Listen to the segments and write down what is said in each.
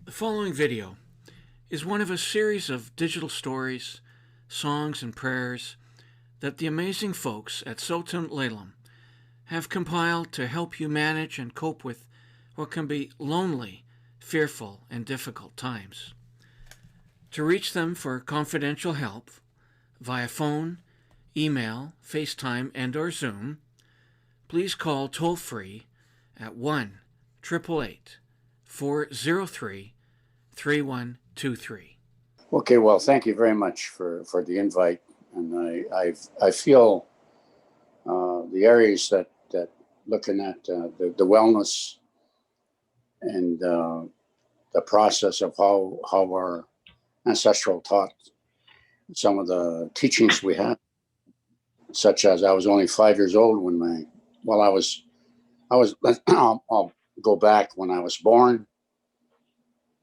The following video is one of a series of digital stories, songs, and prayers that the amazing folks at Tsow-Tun Le Lum have compiled to help you manage and cope with what can be lonely, fearful, and difficult times. To reach them for confidential help via phone, email, FaceTime, and/or Zoom, please call toll-free at 1-888-403 3123. Okay, well, thank you very much for the invite, and I feel the areas that looking at the wellness and the process of how our ancestral taught some of the teachings we had, such as I was only 5 years old when I was I'll go back when I was born.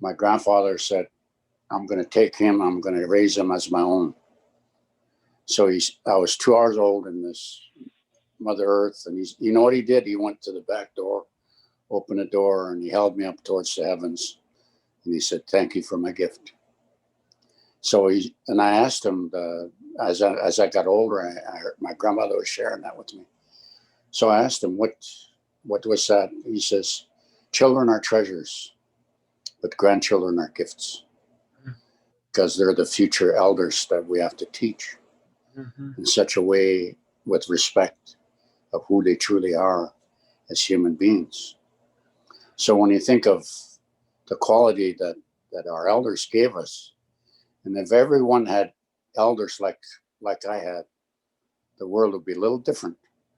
My grandfather said, I'm going to take him, I'm going to raise him as my own. So I was 2 hours old in this Mother Earth, and you know what he did? He went to the back door, opened the door, and he held me up towards the heavens, and he said, "Thank you for my gift." So I asked him, as I got older, I heard my grandmother was sharing that with me. So I asked him, what was that? He says, "Children are treasures, but grandchildren are gifts, because they're the future elders that we have to teach in such a way with respect of who they truly are as human beings." So when you think of the quality that our elders gave us, and if everyone had elders like I had, the world would be a little different.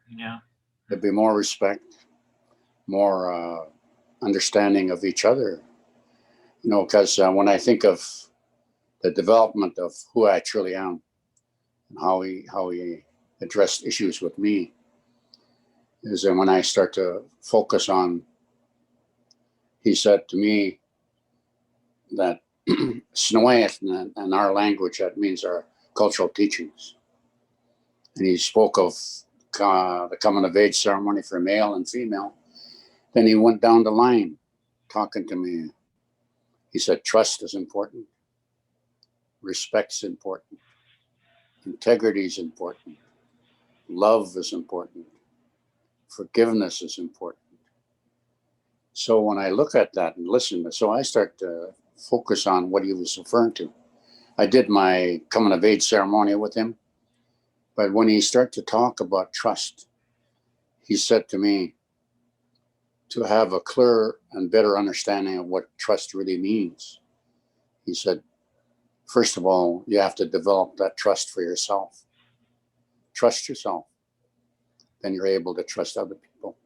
Yeah. There'd be more respect, more understanding of each other. You know, because when I think of the development of who I truly am and how he addressed issues with me, is that when I start to focus on, he said to me that Snoet and our language, that means our cultural teachings. And he spoke of the coming of age ceremony for male and female. Then he went down the line talking to me. He said, trust is important, respect's important, integrity is important, love is important, forgiveness is important. So when I look at that and listen, so I start to focus on what he was referring to. I did my coming of age ceremony with him, but when he started to talk about trust, he said to me, to have a clearer and better understanding of what trust really means, he said, first of all, you have to develop that trust for yourself. Trust yourself. Then you're able to trust other people.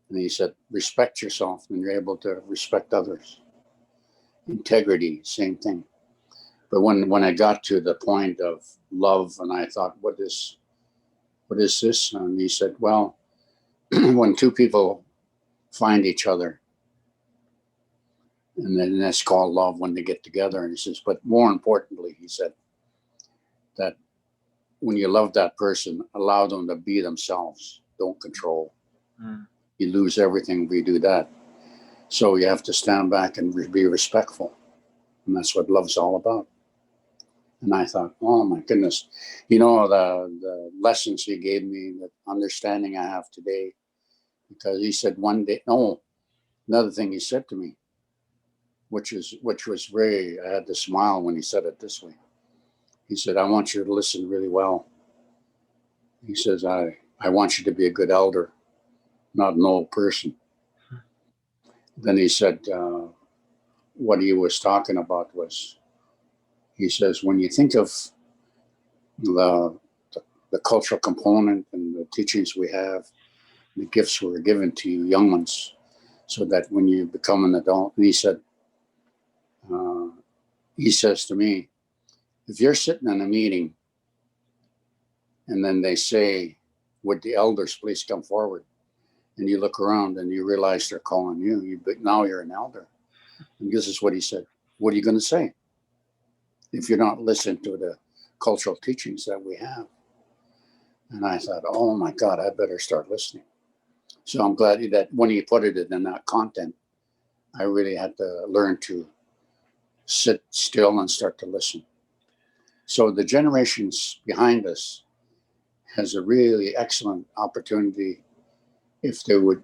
And he said, respect yourself, then you're able to respect others. Integrity, same thing. But when I got to the point of love, and I thought, what is this? And he said, well, when two people find each other, and then that's called love when they get together. And he says, but more importantly, he said, that when you love that person, allow them to be themselves. Don't control. You lose everything if you do that. So you have to stand back and be respectful. And that's what love's all about. And I thought, oh my goodness, you know, the lessons he gave me, the understanding I have today, because he said one day, no, another thing he said to me, which was very, I had to smile when he said it this way. He said, I want you to listen really well. He says, I want you to be a good elder, not an old person. Then he said, what he was talking about was, he says, when you think of the cultural component and the teachings we have, the gifts were given to you young ones, so that when you become an adult, and he says to me, if you're sitting in a meeting and then they say, would the elders please come forward? And you look around and you realize they're calling you, but now you're an elder. And this is what he said. What are you going to say if you're not listening to the cultural teachings that we have? And I thought, oh my God, I better start listening. So I'm glad that when he put it in that content, I really had to learn to sit still and start to listen. So the generations behind us has a really excellent opportunity if they would,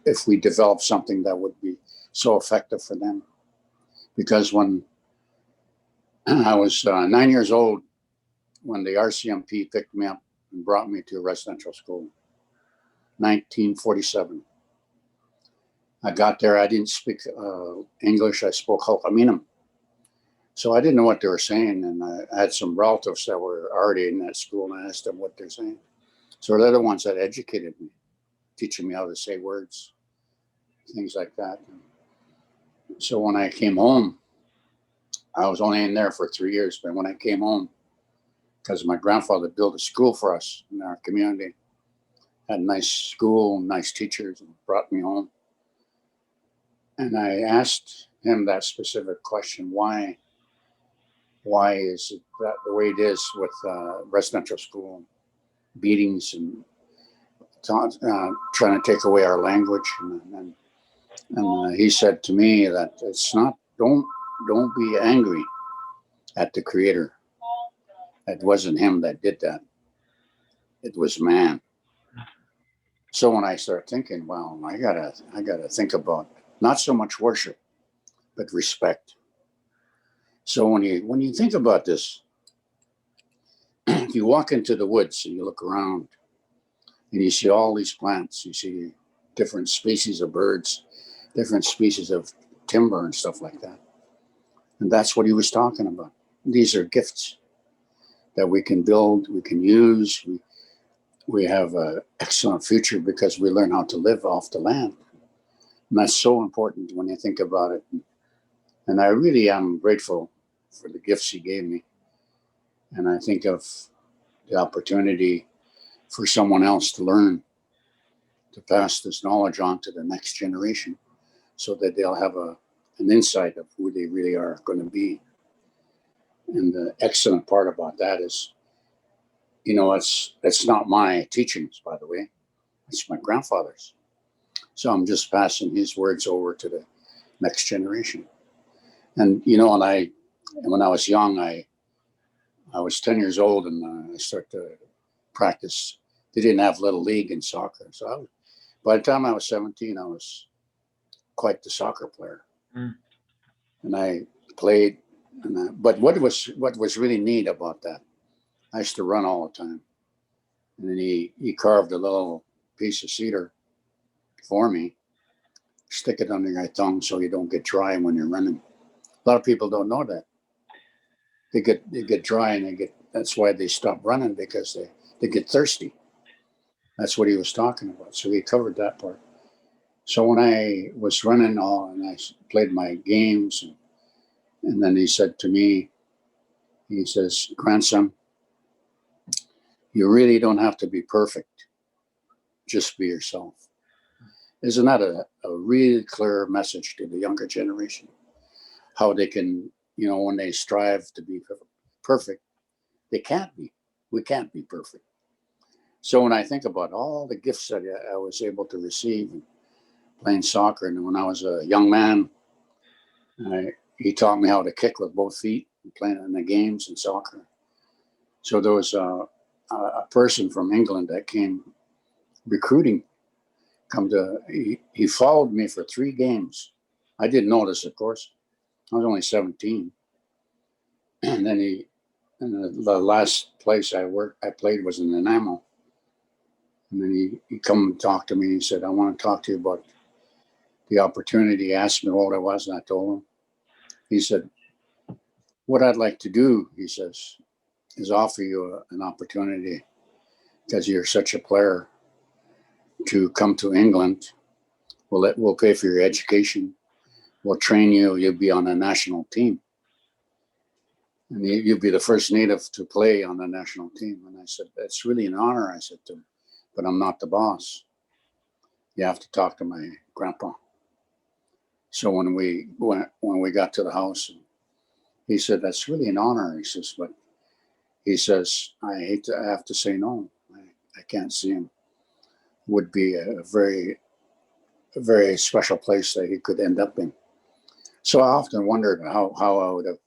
if we develop something that would be so effective for them. Because when I was 9 years old, when the RCMP picked me up and brought me to a residential school, 1947. I got there. I didn't speak English. I spoke Hokaminam. So I didn't know what they were saying. And I had some relatives that were already in that school, and I asked them what they're saying. So they're the ones that educated me, teaching me how to say words, things like that. So when I came home, I was only in there for 3 years. But when I came home, because my grandfather built a school for us in our community, had a nice school, nice teachers, and brought me home. And I asked him that specific question: Why is it that the way it is with residential school beatings and trying to take away our language? And he said to me that it's not. Don't be angry at the Creator. It wasn't him that did that. It was man. So when I start thinking, well, I gotta think about not so much worship, but respect. So when you think about this, if you walk into the woods and you look around and you see all these plants, you see different species of birds, different species of timber and stuff like that. And that's what he was talking about. These are gifts that we can build, we can use. We have an excellent future because we learn how to live off the land. And that's so important when you think about it. And I really am grateful for the gifts he gave me. And I think of the opportunity for someone else to learn, to pass this knowledge on to the next generation so that they'll have an insight of who they really are going to be. And the excellent part about that is, it's not my teachings, by the way. It's my grandfather's. So I'm just passing his words over to the next generation. And, when I was young, I was 10 years old and I started to practice. They didn't have little league in soccer. So by the time I was 17, I was quite the soccer player. Mm. And I played. But what was really neat about that, I used to run all the time. And then he carved a little piece of cedar for me, stick it under your tongue so you don't get dry when you're running. A lot of people don't know that. They get dry and that's why they stop running, because they get thirsty. That's what he was talking about. So he covered that part. So when I was running and I played my games, and then he said to me, he says, "Grandson, you really don't have to be perfect. Just be yourself." Isn't that a really clear message to the younger generation? How they can, when they strive to be perfect, they can't be. We can't be perfect. So when I think about all the gifts that I was able to receive playing soccer, and when I was a young man, he taught me how to kick with both feet and playing in the games and soccer. So there was a person from England that came recruiting. He followed me for 3 games. I didn't know this, of course. I was only 17. And then the last place I played was in Nanaimo. And then he come and talked to me. He said, "I want to talk to you about the opportunity." He asked me what it was, and I told him. He said, "What I'd like to do," he says, "is offer you an opportunity, because you're such a player, to come to England. We'll pay for your education. We'll train you. You'll be on a national team. And you'll be the first native to play on the national team." And I said, "It's really an honor," I said to him, "but I'm not the boss. You have to talk to my grandpa." So when we got to the house, he said, "That's really an honor." He says, "But," he says, "I have to say no. I can't see him. Would be a very, very special place that he could end up in." So I often wondered how I would have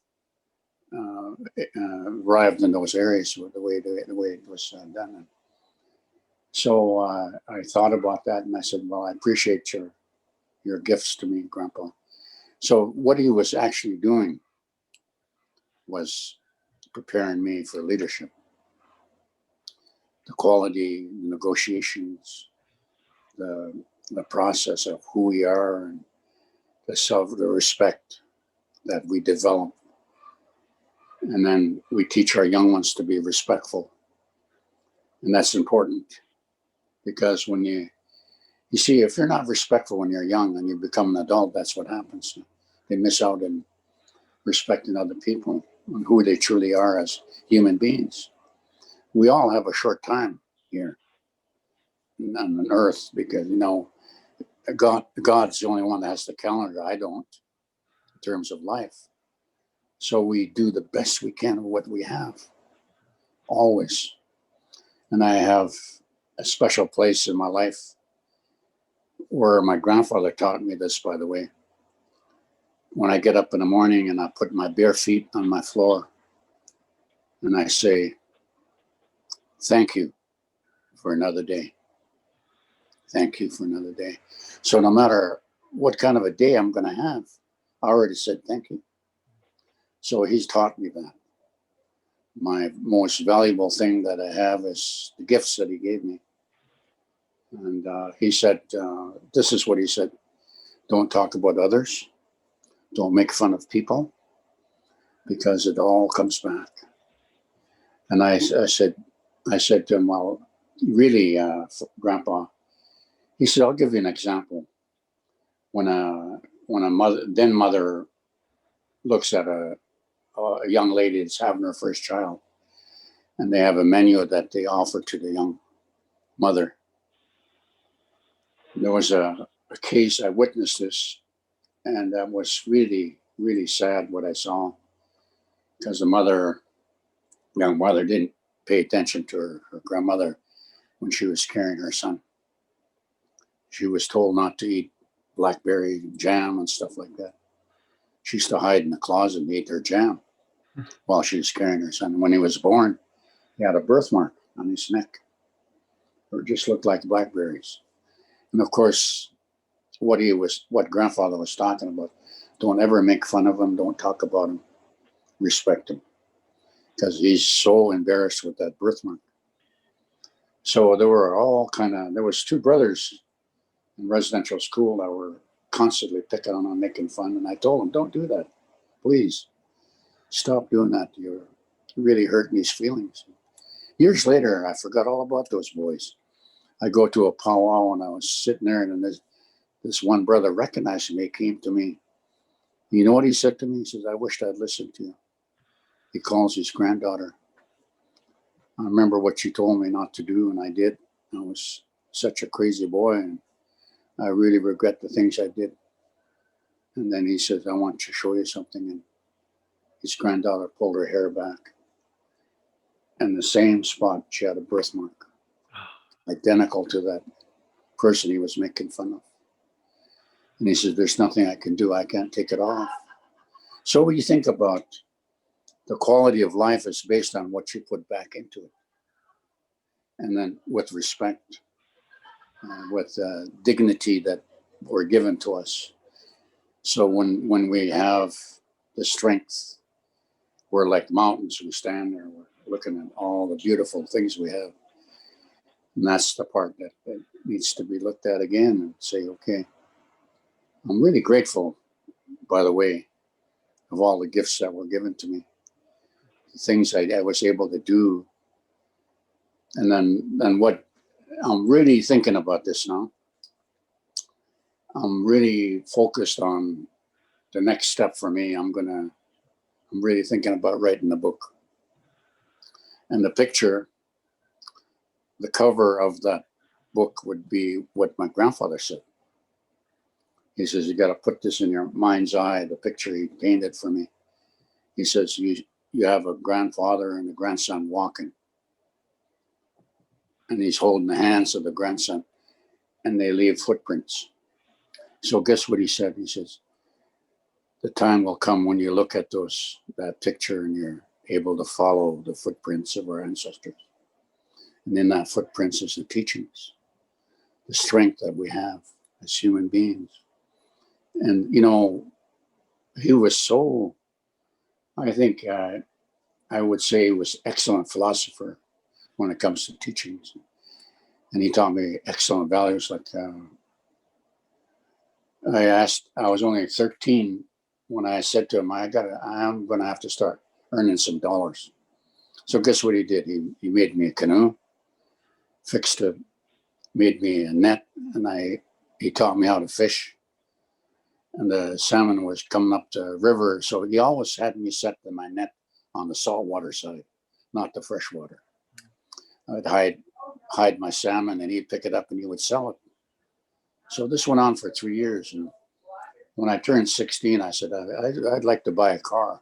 arrived in those areas with the way it was done. And so I thought about that, and I said, "Well, I appreciate your gifts to me, Grandpa." So what he was actually doing was preparing me for leadership, the quality negotiations, the the process of who we are, and the respect that we develop, and then we teach our young ones to be respectful, and that's important because when you see, if you're not respectful when you're young and you become an adult, that's what happens. They miss out in respecting other people and who they truly are as human beings. We all have a short time here on earth because, God's the only one that has the calendar. I don't, in terms of life. So we do the best we can of what we have, always. And I have a special place in my life where my grandfather taught me this, by the way. When I get up in the morning and I put my bare feet on my floor and I say, "Thank you for another day. Thank you for another day." So no matter what kind of a day I'm going to have, I already said thank you. So he's taught me that. My most valuable thing that I have is the gifts that he gave me. And he said, this is what he said: don't talk about others. Don't make fun of people because it all comes back. And I said to him, "Well, really, Grandpa," he said, "I'll give you an example. When a mother looks at a young lady that's having her first child, and they have a menu that they offer to the young mother. There was a case, I witnessed this, and that was really, really sad what I saw, because the young mother didn't pay attention to her grandmother when she was carrying her son. She was told not to eat blackberry jam and stuff like that. She used to hide in the closet and eat her jam while she was carrying her son. When he was born, he had a birthmark on his neck. It just looked like blackberries. And of course, what grandfather was talking about, don't ever make fun of him, don't talk about him, respect him, because he's so embarrassed with that birthmark. So there was two brothers in residential school that were constantly picking on him, making fun. And I told them, don't do that. Please stop doing that. You're really hurting his feelings. Years later, I forgot all about those boys. I go to a powwow and I was sitting there, and this one brother recognized me, came to me. You know what he said to me? He says, "I wished I'd listened to you." He calls his granddaughter. "I remember what you told me not to do, and I did. I was such a crazy boy, and I really regret the things I did." And then he says, "I want to show you something." And his granddaughter pulled her hair back. And the same spot, she had a birthmark, identical to that person he was making fun of. And he says, "There's nothing I can do. I can't take it off." So when you think about the quality of life, is based on what you put back into it. And then with respect, with dignity that were given to us. So when we have the strength, we're like mountains. We stand there, we're looking at all the beautiful things we have. And that's the part that needs to be looked at again and say, okay, I'm really grateful, by the way, of all the gifts that were given to me, the things I was able to do. And then what I'm really thinking about this now, I'm really focused on the next step for me. I'm really thinking about writing a book. And the cover of that book would be what my grandfather said. He says, "You got to put this in your mind's eye," the picture he painted for me. He says, you have a grandfather and a grandson walking, and he's holding the hands of the grandson, and they leave footprints. So guess what he said? He says, the time will come when you look at that picture and you're able to follow the footprints of our ancestors. And in that footprints is the teachings, the strength that we have as human beings. And, he was so, I think, I would say he was excellent philosopher when it comes to teachings. And he taught me excellent values. Like I was only 13 when I said to him, I'm going to have to start earning some dollars. So guess what he did? He made me a canoe, made me a net, and he taught me how to fish. And the salmon was coming up the river. So he always had me set my net on the saltwater side, not the freshwater. I'd hide my salmon and he'd pick it up and he would sell it. So this went on for 3 years. And when I turned 16, I said, I'd like to buy a car.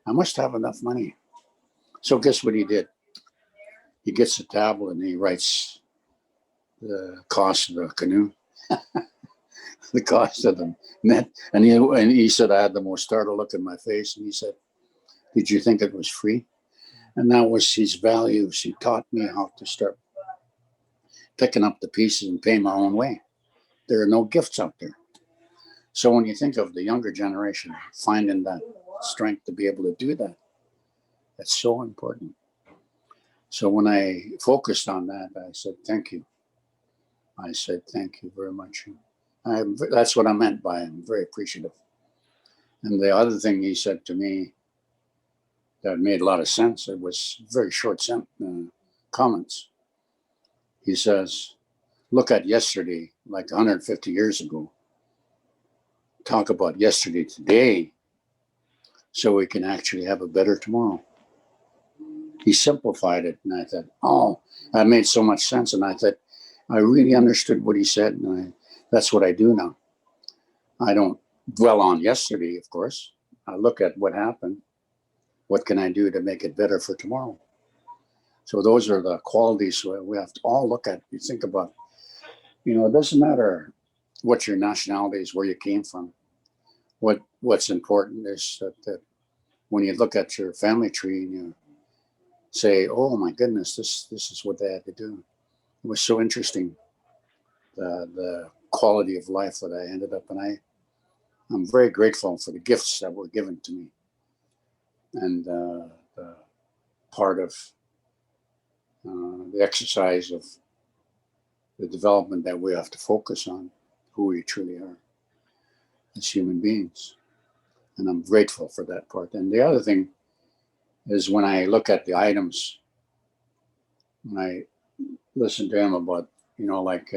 I must have enough money. So guess what he did? He gets a tablet and he writes the cost of the canoe, the cost of the net. And he said, I had the most startled look in my face. And he said, did you think it was free? And that was his values. He taught me how to start picking up the pieces and pay my own way. There are no gifts out there. So when you think of the younger generation, finding that strength to be able to do that, that's so important. So when I focused on that, I said, thank you. I said, thank you very much. That's what I meant by I'm very appreciative. And the other thing he said to me that made a lot of sense, it was very short comments. He says, look at yesterday, like 150 years ago. Talk about yesterday today so we can actually have a better tomorrow. He simplified it, and I thought, oh, that made so much sense. And I thought, I really understood what he said, and that's what I do now. I don't dwell on yesterday, of course. I look at what happened. What can I do to make it better for tomorrow? So those are the qualities we have to all look at. You think about, it doesn't matter what your nationality is, where you came from. What's important is that when you look at your family tree and you say, oh my goodness, this is what they had to do. It was so interesting, the quality of life that I ended up, and I'm very grateful for the gifts that were given to me. And the part of the exercise of the development that we have to focus on who we truly are as human beings. And I'm grateful for that part. And the other thing is when I look at the items, when I listen to him about, like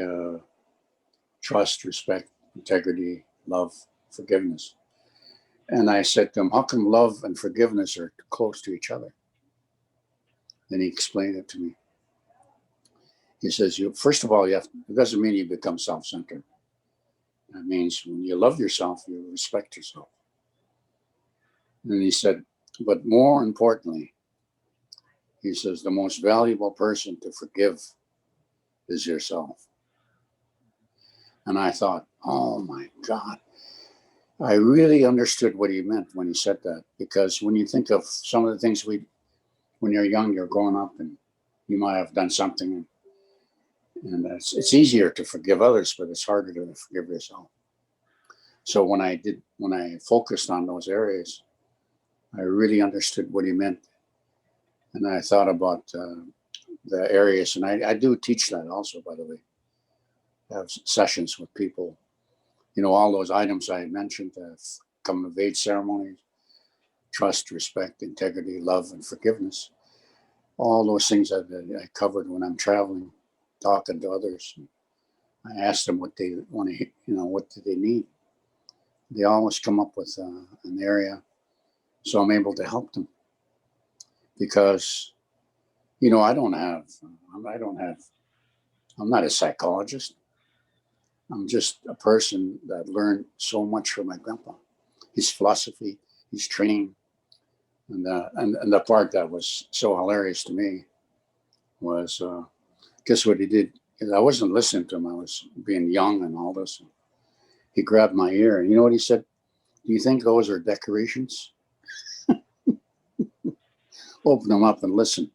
trust, respect, integrity, love, forgiveness. And I said to him, how come love and forgiveness are close to each other? Then he explained it to me. He says, first of all, it doesn't mean you become self-centered. That means when you love yourself, you respect yourself. And he said, but more importantly, he says, the most valuable person to forgive is yourself. And I thought, oh my God, I really understood what he meant when he said that. Because when you think of some of the things when you're young, you're growing up and you might have done something. And it's easier to forgive others, but it's harder to forgive yourself. So when I focused on those areas, I really understood what he meant. And I thought about the areas, and I do teach that also, by the way. I have sessions with people, all those items I mentioned, coming of age ceremonies, trust, respect, integrity, love, and forgiveness. All those things that I covered when I'm traveling, talking to others. I ask them what they want to, what do they need. They always come up with an area, so I'm able to help them. Because, I'm not a psychologist. I'm just a person that learned so much from my grandpa, his philosophy, his training. And the part that was so hilarious to me was, guess what he did? Because I wasn't listening to him. I was being young and all this. He grabbed my ear, and you know what he said? Do you think those are decorations? Open them up and listen.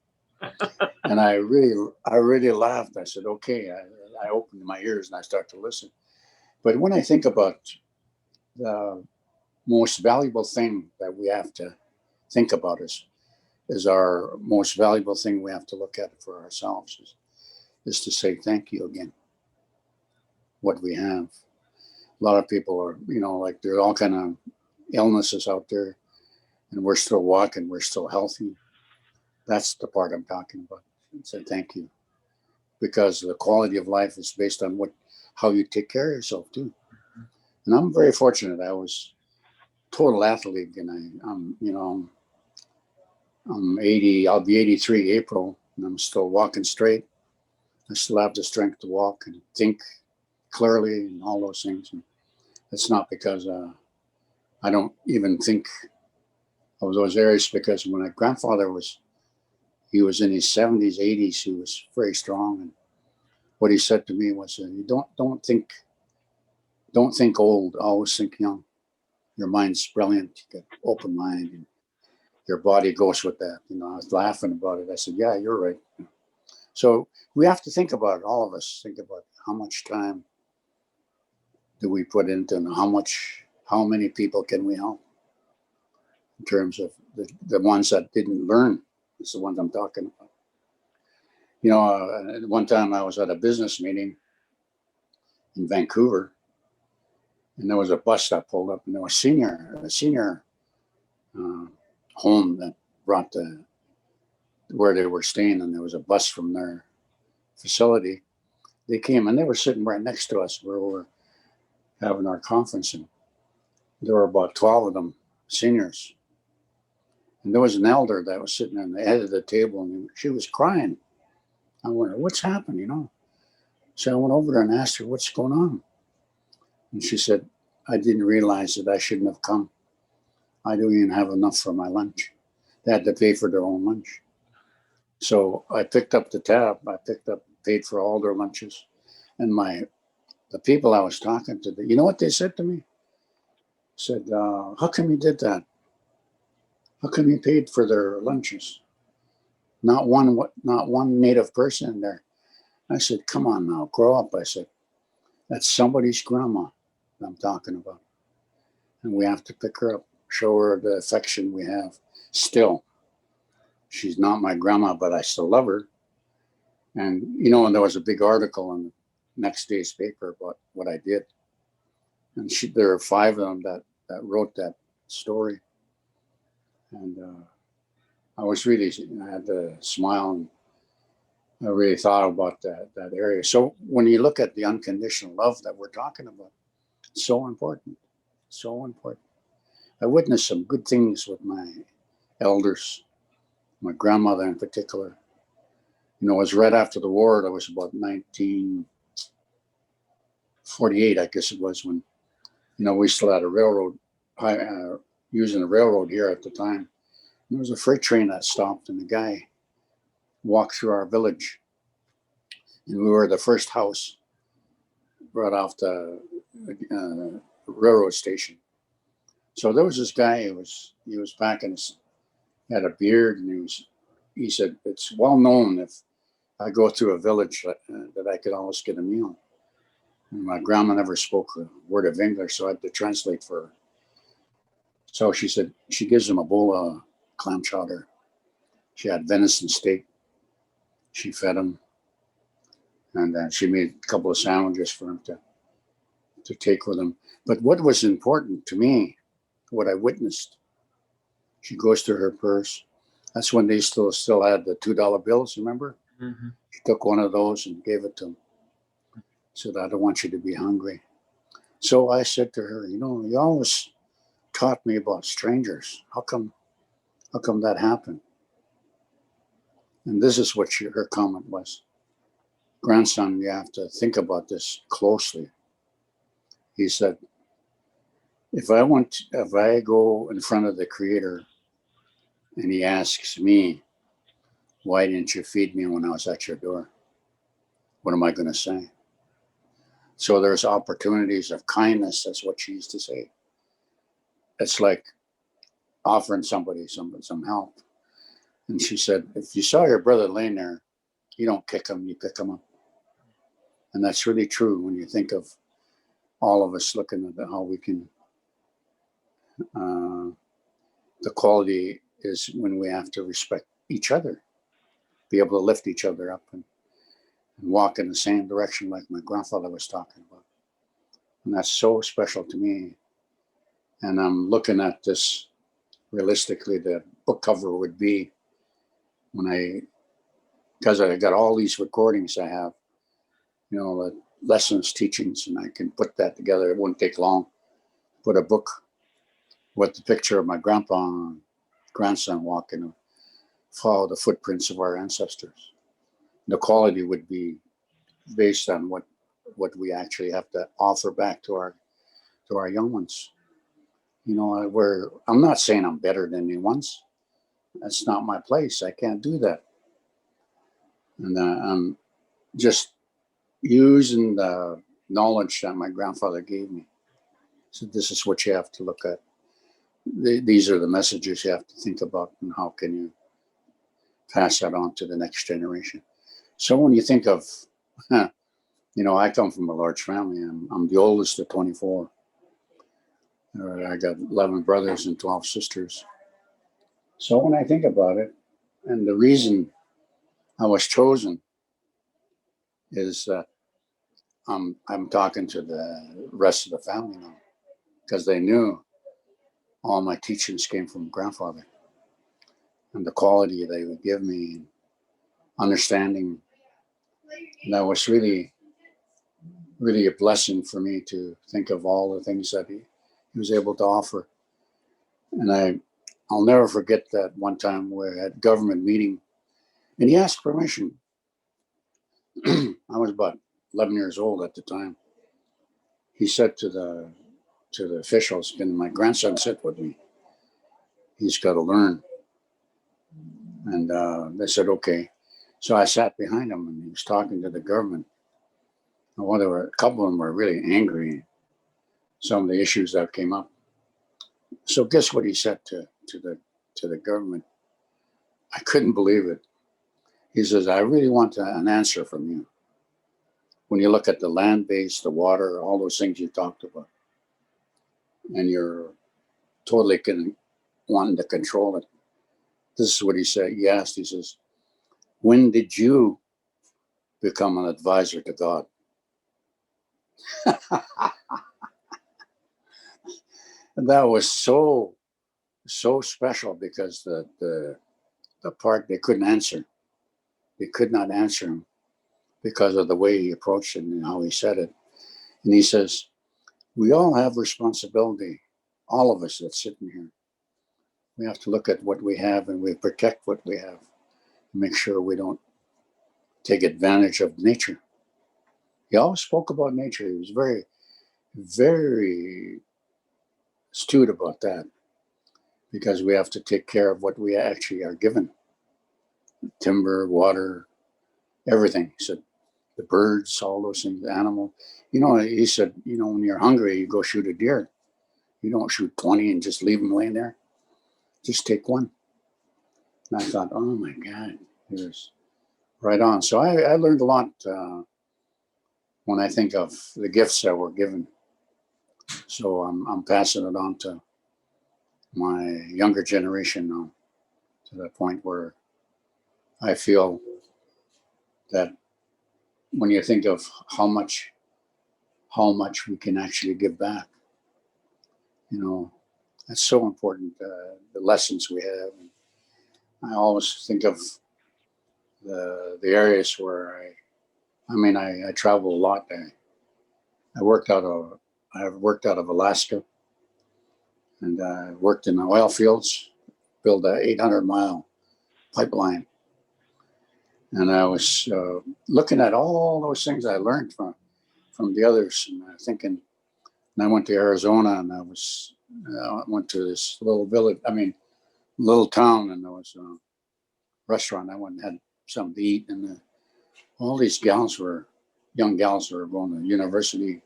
And I really laughed. I said, okay. I opened my ears and I start to listen. But when I think about the most valuable thing that we have to think about is our most valuable thing we have to look at for ourselves is to say thank you again. What we have. A lot of people are, like there's all kind of illnesses out there, and we're still walking, we're still healthy. That's the part I'm talking about. Say thank you, because the quality of life is based on how you take care of yourself too. And I'm very fortunate. I was total athlete, and I'm 80. I'll be 83 April, and I'm still walking straight. I still have the strength to walk and think clearly and all those things. And it's not because I don't even think of those areas, because when my grandfather he was in his 70s, 80s, he was very strong. And what he said to me was, "You don't think old, always think young. Your mind's brilliant. You got open mind, and your body goes with that." I was laughing about it. I said, "Yeah, you're right." So we have to think about it. All of us think about how much time do we put into, and how many people can we help in terms of the ones that didn't learn. It's the ones I'm talking about. One time I was at a business meeting in Vancouver, and there was a bus that pulled up, and there was a senior home that brought where they were staying, and there was a bus from their facility. They came, and they were sitting right next to us where we were having our conference, and there were about 12 of them, seniors. And there was an elder that was sitting on the head of the table, and she was crying. I wondered, what's happened, So I went over there and asked her, what's going on? And she said, I didn't realize that I shouldn't have come. I don't even have enough for my lunch. They had to pay for their own lunch. So I picked up the tab. Paid for all their lunches. And the people I was talking to, you know what they said to me? Said, how come you did that? How come you paid for their lunches? Not one native person in there. I said, come on now, grow up. I said, that's somebody's grandma that I'm talking about. And we have to pick her up, show her the affection we have still. She's not my grandma, but I still love her. And, and there was a big article in the next day's paper about what I did. And there are 5 of them that wrote that story. And I had to smile, and I really thought about that area. So when you look at the unconditional love that we're talking about, it's so important. So important. I witnessed some good things with my elders, my grandmother in particular. It was right after the war. That was about 1948, I guess it was, when, we still had a railroad, using a railroad here at the time. And there was a freight train that stopped, and the guy walked through our village. And we were the first house right off the railroad station. So there was this guy he was packing he had a beard, and he said, it's well known if I go through a village that I could always get a meal. And my grandma never spoke a word of English, so I had to translate for her. So she said, she gives him a bowl of clam chowder. She had venison steak. She fed him. And she made a couple of sandwiches for him to take with him. But what was important to me, what I witnessed, she goes to her purse. That's when they still had the $2 bills, remember? Mm-hmm. She took one of those and gave it to him. Said, I don't want you to be hungry. So I said to her, you always taught me about strangers. How come that happened? And this is what her comment was. Grandson, you have to think about this closely. He said, if I go in front of the Creator and he asks me, why didn't you feed me when I was at your door? What am I going to say? So there's opportunities of kindness. That's what she used to say. it's like offering somebody some help. And she said, if you saw your brother laying there, you don't kick him, you pick him up. And that's really true when you think of all of us looking at how we can, the quality is when we have to respect each other, be able to lift each other up and walk in the same direction like my grandfather was talking about. And that's so special to me. And I'm looking at this realistically, the book cover would be because I got all these recordings I have, the lessons, teachings, and I can put that together. It wouldn't take long. Put a book with the picture of my grandpa and grandson walking, follow the footprints of our ancestors. The quality would be based on what we actually have to offer back to our young ones. I'm not saying I'm better than anyone's. That's not my place. I can't do that. And I'm just using the knowledge that my grandfather gave me. So this is what you have to look at. These are the messages you have to think about, and how can you pass that on to the next generation. So when you think of, I come from a large family. I'm the oldest of 24. I got 11 brothers and 12 sisters. So when I think about it, and the reason I was chosen is that I'm talking to the rest of the family now, because they knew all my teachings came from grandfather, and the quality they would give me, understanding. And that was really, really a blessing for me to think of all the things that he was able to offer. And I'll never forget that one time we had a government meeting, and he asked permission. I was about 11 years old at the time. He said to the officials, "Can my grandson sit with me? He's got to learn." And they said, "Okay." So I sat behind him, and he was talking to the government. And a couple of them were really angry, some of the issues that came up. So guess what he said to the government? I couldn't believe it. He says, "I really want an answer from you. When you look at the land base, the water, all those things you talked about, and you're totally wanting to control it." This is what he said. He asked, he says, "When did you become an advisor to God?" And that was so special, because the part they couldn't answer. They could not answer him because of the way he approached it and how he said it. And he says, "We all have responsibility, all of us that's sitting here. We have to look at what we have, and we protect what we have. Make sure we don't take advantage of nature." He always spoke about nature. He was very, very astute about that, because we have to take care of what we actually are given: timber, water, everything. He said, the birds, all those things, the animal. He said, when you're hungry, you go shoot a deer. You don't shoot 20 and just leave them laying there. Just take one. And I thought, oh my God, he was right on. So I learned a lot when I think of the gifts that were given. So I'm passing it on to my younger generation now, to the point where I feel that when you think of how much we can actually give back, that's so important. The lessons we have. I always think of the areas where I travel a lot. I worked out of Alaska, and I worked in the oil fields, built a 800-mile pipeline. And I was looking at all those things I learned from the others, and thinking. And I went to Arizona, and I went to this little village. Little town, and there was a restaurant. I went and had something to eat, and all these young gals were going to university,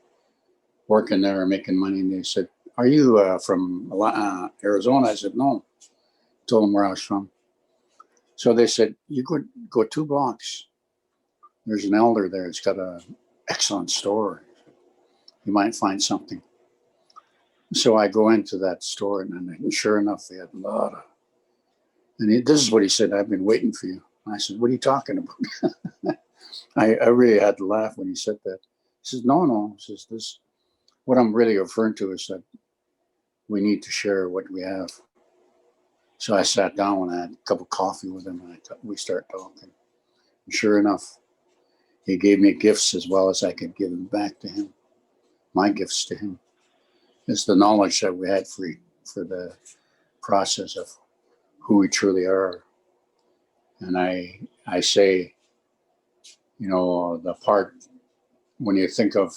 working there, making money. And they said, are you from Arizona? I said, no. Told them where I was from. So they said, you could go 2 blocks. There's an elder there. It's got an excellent store. You might find something. So I go into that store, and sure enough, they had a lot of. And this is what he said: I've been waiting for you. And I said, what are you talking about? I really had to laugh when he said that. He says, no, no. He says, this. What I'm really referring to is that we need to share what we have. So I sat down and I had a cup of coffee with him, and we started talking. And sure enough, he gave me gifts as well as I could give them back to him. My gifts to him. It's the knowledge that we had for the process of who we truly are. And I say, the part when you think of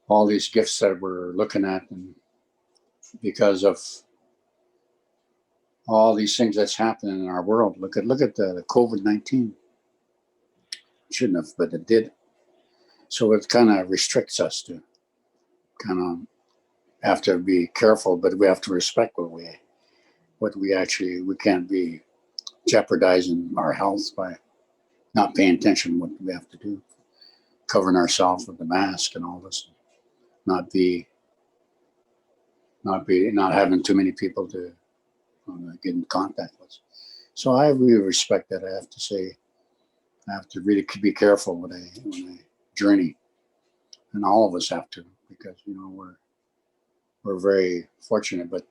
all these gifts that we're looking at, and because of all these things that's happening in our world, look at the COVID-19. Shouldn't have, but it did. So it kind of restricts us to kind of have to be careful, but we have to respect we can't be jeopardizing our health by not paying attention to what we have to do, covering ourselves with the mask and all this, not having too many people to get in contact with. So I really respect that. I have to say, I have to really be careful when I journey, and all of us have to, because we're very fortunate, but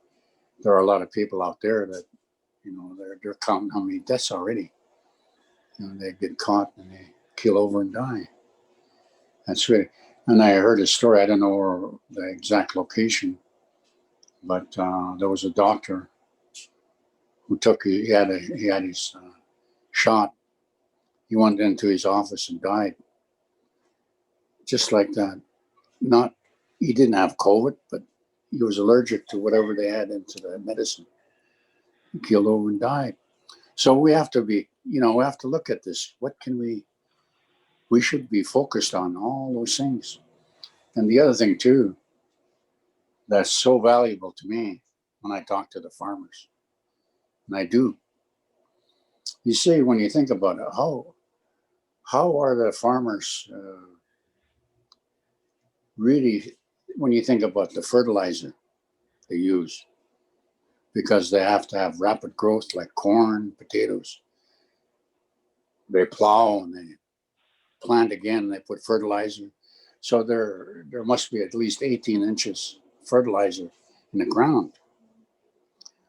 there are a lot of people out there that they're counting how many deaths already. They get caught and they keel over and die. That's really. And I heard a story. I don't know the exact location, but there was a doctor who he had his shot. He went into his office and died, just like that. Not He didn't have COVID, but he was allergic to whatever they had into the medicine. He keeled over and died. So we have to we have to look at this. What can we should be focused on all those things. And the other thing too, that's so valuable to me when I talk to the farmers, and I do. You see, when you think about it, how are the farmers really? When you think about the fertilizer they use, because they have to have rapid growth like corn, potatoes. They plow and they plant again. They put fertilizer, so there must be at least 18 inches fertilizer in the ground.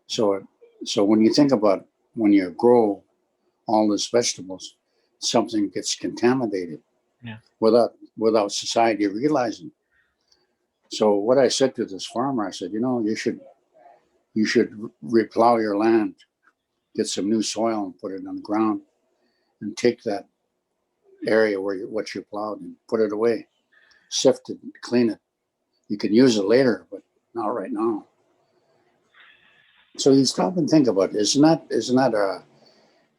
So when you think about when you grow all these vegetables, something gets contaminated. Yeah. Without society realizing. So what I said to this farmer, I said, you should replow your land, get some new soil and put it on the ground, and take that area what you plowed and put it away, sift it, clean it. You can use it later, but not right now. So you stop and think about it. Isn't that a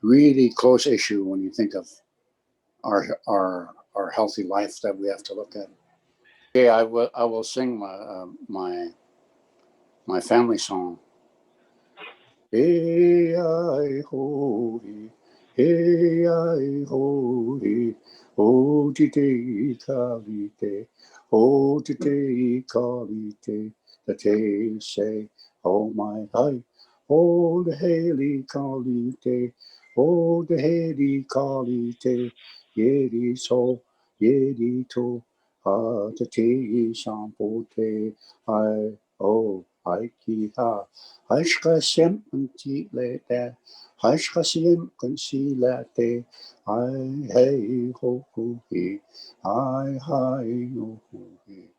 really close issue when you think of our healthy life that we have to look at? Okay, I will sing my family song. Hey I ho hey I ho oh te kalite, oh te kalite, the te say, oh my hi, oh the heli kalite, oh the heli kalite, yedi so, yedi to, te te sampo te, I oh I ki ha. Hashkasem unti lete, Hashkasim concealate, I hey ho ho he, I hi no ho he,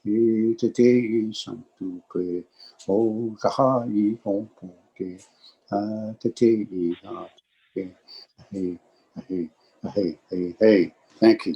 he te te sam tu pre, o kahai ho po te, te te ha te, hey, hey, hey, hey, hey. Thank you.